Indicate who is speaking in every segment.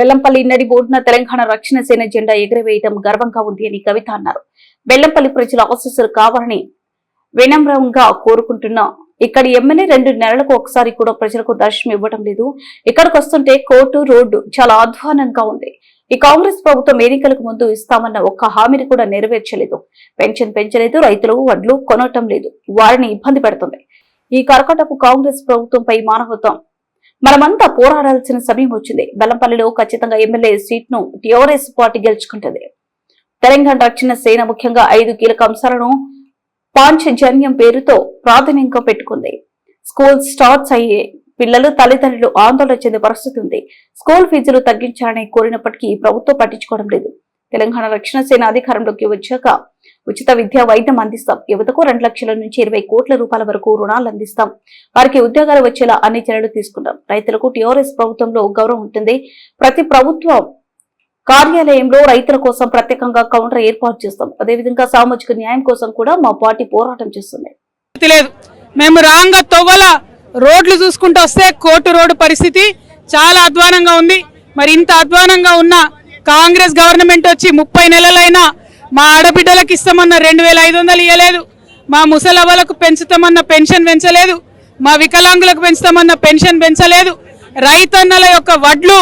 Speaker 1: బెల్లంపల్లి నడిబోర్డున తెలంగాణ రక్షణ సేన జెండా ఎగురవేయడం గర్వంగా ఉంది అని కవిత అన్నారు. బెల్లంపల్లి ప్రజల ఆశీస్సులు కావాలని వినమ్రంగా కోరుకుంటున్నా. ఇక్కడి ఎమ్మెల్యే 2 నెలలకు ఒకసారి కూడా ప్రజలకు దర్శనం ఇవ్వడం లేదు. ఇక్కడికి వస్తుంటే కోర్టు రోడ్డు చాలా అధ్వానంగా ఉంది. ఈ కాంగ్రెస్ ప్రభుత్వం ఎన్నికలకు ముందు ఇస్తామన్న ఒక్క హామీని కూడా నెరవేర్చలేదు. పెన్షన్ పెంచలేదు. రైతులు వడ్లు కొనటం లేదు. వారిని ఇబ్బంది పెడుతుంది. ఈ కర్కటపు కాంగ్రెస్ ప్రభుత్వంపై మానవత్వం మనమంతా పోరాడాల్సిన సమయం వచ్చింది. బెల్లంపల్లిలో ఖచ్చితంగా ఎమ్మెల్యే సీట్ను టీఆర్ఎస్ పార్టీ గెలుచుకుంటుంది. తెలంగాణ రక్షణ సేన ముఖ్యంగా 5 కీలక అంశాలను పాంచజన్యం పేరుతో ప్రాధాన్యంగా పెట్టుకుంది. స్కూల్ స్టార్ట్స్ అయ్యే పిల్లలు తల్లిదండ్రులు ఆందోళన చెందే పరిస్థితి ఉంది. స్కూల్ ఫీజులు తగ్గించాలని కోరినప్పటికీ ప్రభుత్వం పట్టించుకోవడం లేదు. తెలంగాణ రక్షణ సేన అధికారంలోకి వచ్చాక ఉచిత విద్యా వైద్యం అందిస్తాం. యువతకు 2 లక్షల నుంచి 20 కోట్ల రూపాయల వరకు రుణాలు అందిస్తాం. వారికి ఉద్యోగాలు వచ్చేలా అన్ని చర్యలు తీసుకుంటాం. రైతులకు టీఆర్ఎస్ ప్రభుత్వంలో గౌరవం ఉంటుంది. ప్రతి ప్రభుత్వం కార్యాలయంలో రైతుల కోసం ప్రత్యేకంగా కౌంటర్ ఏర్పాటు చేస్తాం. అదేవిధంగా సామాజిక న్యాయం కోసం కూడా మా పార్టీ పోరాటం చేస్తుంది.
Speaker 2: మేము రాంగ తొవ్వల రోడ్లు చూసుకుంటూ వస్తే కోర్టు రోడ్డు పరిస్థితి చాలా అధ్వానంగా ఉంది. మరి ఇంత అధ్వానంగా ఉన్న కాంగ్రెస్ గవర్నమెంట్ వచ్చి 30 నెలలైనా మా ఆడబిడ్డలకు ఇస్తామన్న 2500 ఇవ్వలేదు. మా ముసలవ్వలకు పెంచుతామన్న పెన్షన్ పెంచలేదు. మా వికలాంగులకు పెంచుతామన్న పెన్షన్ పెంచలేదు. రైతన్నల యొక్క వడ్లు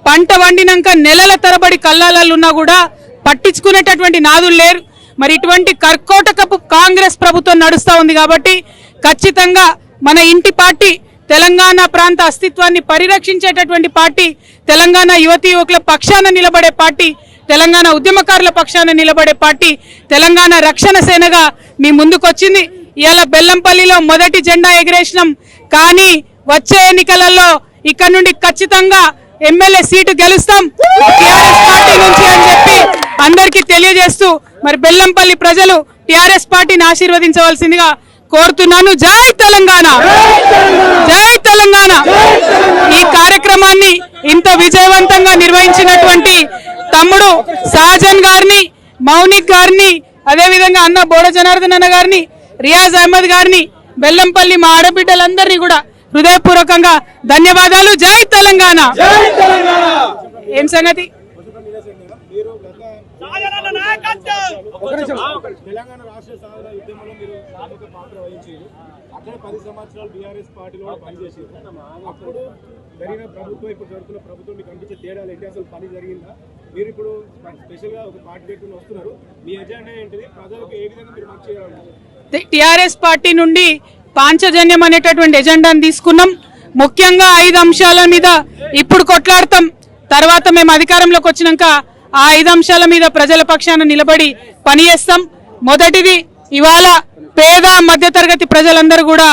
Speaker 2: పంట వండినాక నెలల తరబడి కల్లాలన్నా కూడా పట్టించుకునేటటువంటి నాదులు లేరు. మరి ఇటువంటి కర్కోటకపు కాంగ్రెస్ ప్రభుత్వం నడుస్తూ ఉంది. కాబట్టి ఖచ్చితంగా మన ఇంటి పార్టీ తెలంగాణ ప్రాంత అస్తిత్వాన్ని పరిరక్షించేటటువంటి పార్టీ, తెలంగాణ యువతీ యువకుల పక్షాన నిలబడే పార్టీ, తెలంగాణ ఉద్యమకారుల పక్షాన నిలబడే పార్టీ తెలంగాణ రక్షణ సేనగా మీ ముందుకొచ్చింది. ఇవాళ బెల్లంపల్లిలో మొదటి జెండా ఎగిరేసినాం. కానీ వచ్చే ఎన్నికలలో ఇక్కడ నుండి ఖచ్చితంగా ఎమ్మెల్యే సీటు గెలుస్తాం టీఆర్ఎస్ పార్టీ నుంచి అని చెప్పి అందరికీ తెలియజేస్తూ మరి బెల్లంపల్లి ప్రజలు టీఆర్ఎస్ పార్టీని ఆశీర్వదించవలసిందిగా కోరుతున్నాను. జై తెలంగాణ, జై తెలంగాణ. ఈ కార్యక్రమాన్ని ఇంత విజయవంతంగా నిర్వహించినటువంటి తమ్ముడు సాజన్ గారిని, మౌనిక్ గారిని, అదేవిధంగా అన్న బోడ జనార్దన్ అన్న గారిని, రియాజ్ అహ్మద్ గారిని, బెల్లంపల్లి మా ఆడబిడ్డలందరినీ కూడా హృదయపూర్వకంగా ధన్యవాదాలు. జై తెలంగాణ. ఏం సంగతి?
Speaker 3: తెలంగాణ రాష్ట్ర సాధన ఉద్యమంలో మీరు ప్రముఖ పాత్ర వహించారు. అక్కడ 10 సంవత్సరాలు బీఆర్ఎస్ పార్టీలో పనిచేసారు. అప్పుడు జరిగిన ప్రభుత్వం ఇప్పుడు జరుగుతున్న ప్రభుత్వం మీకు అనిపించే తేడాలు ఏంటి? అసలు పని జరిగిందా? మీరు ఇప్పుడు స్పెషల్గా ఒక పార్టీ పెట్టుకుని వస్తున్నారు. మీ ఎజెండా ఏంటిది? ప్రజలకు ఏ విధంగా మీరు వర్క్ చేయాలి?
Speaker 2: టీఆర్ఎస్ పార్టీ నుండి పాంచజన్యం అనేటటువంటి ఎజెండాను తీసుకున్నాం. ముఖ్యంగా 5 అంశాల మీద ఇప్పుడు కొట్లాడతాం. తర్వాత మేము అధికారంలోకి వచ్చినాక ఆ 5 అంశాల మీద ప్రజల పక్షాన నిలబడి పనిచేస్తాం. మొదటిది, ఇవాళ పేద మధ్యతరగతి ప్రజలందరూ కూడా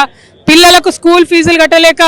Speaker 2: పిల్లలకు స్కూల్ ఫీజులు కట్టలేక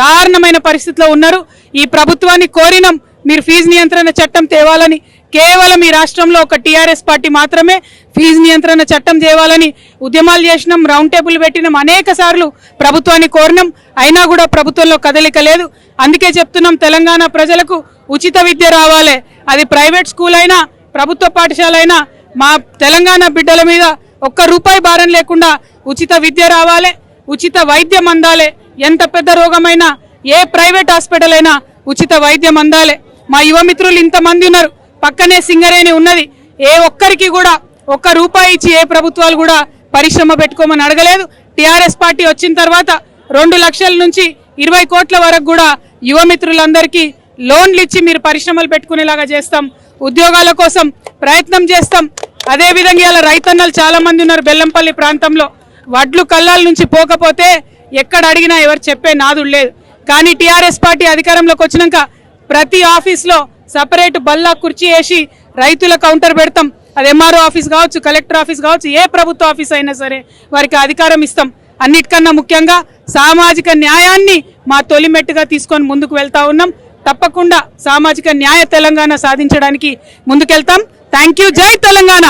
Speaker 2: దారుణమైన పరిస్థితిలో ఉన్నారు. ఈ ప్రభుత్వాన్ని కోరినాం మీరు ఫీజు నియంత్రణ చట్టం తేవాలని. కేవలం ఈ రాష్ట్రంలో ఒక టీఆర్ఎస్ పార్టీ మాత్రమే ఫీజు నియంత్రణ చట్టం తేవాలని ఉద్యమాలు చేసినాం, రౌండ్ టేబుల్ పెట్టినాం, అనేక సార్లు ప్రభుత్వాన్ని కోరినాం. అయినా కూడా ప్రభుత్వంలో కదలిక లేదు. అందుకే చెప్తున్నాం, తెలంగాణ ప్రజలకు ఉచిత విద్య రావాలి. అది ప్రైవేట్ స్కూల్ అయినా ప్రభుత్వ పాఠశాల అయినా మా తెలంగాణ బిడ్డల మీద ₹1 భారం లేకుండా ఉచిత విద్య రావాలి, ఉచిత వైద్యం అందాలి. ఎంత పెద్ద రోగమైనా, ఏ ప్రైవేట్ హాస్పిటల్ అయినా ఉచిత వైద్యం అందాలి. మా యువ మిత్రులు ఇంతమంది ఉన్నారు, పక్కనే సింగరేణి ఉన్నది. ఏ ఒక్కరికి కూడా ₹1 ఇచ్చి ఏ ప్రభుత్వాలు కూడా పరిశ్రమ పెట్టుకోమని అడగలేదు. టీఆర్ఎస్ పార్టీ వచ్చిన తర్వాత 2 లక్షల నుంచి 20 కోట్ల వరకు కూడా యువ మిత్రులందరికీ లోన్లు ఇచ్చి మీరు పరిశ్రమలు పెట్టుకునేలాగా చేస్తాం. ఉద్యోగాల కోసం ప్రయత్నం చేస్తాం. అదేవిధంగా ఇలా రైతన్నలు చాలా మంది ఉన్నారు బెల్లంపల్లి ప్రాంతంలో. వడ్లు కల్లాల నుంచి పోకపోతే ఎక్కడ అడిగినా ఎవరు చెప్పే నాదుడు లేదు. కానీ టీఆర్ఎస్ పార్టీ అధికారంలోకి వచ్చినాక ప్రతి ఆఫీస్లో సపరేట్ బల్లా కుర్చీ వేసి రైతుల కౌంటర్ పెడతాం. అది ఎంఆర్ఓ ఆఫీస్ కావచ్చు, కలెక్టర్ ఆఫీస్ కావచ్చు, ఏ ప్రభుత్వ ఆఫీస్ అయినా సరే వారికి అధికారం ఇస్తాం. అన్నిటికన్నా ముఖ్యంగా సామాజిక న్యాయాన్ని మా తొలిమెట్టుగా తీసుకొని ముందుకు వెళ్తా ఉన్నాం. తప్పకుండా సామాజిక న్యాయ తెలంగాణ సాధించడానికి ముందుకెళ్తాం. Thank you. జై తెలంగాణ.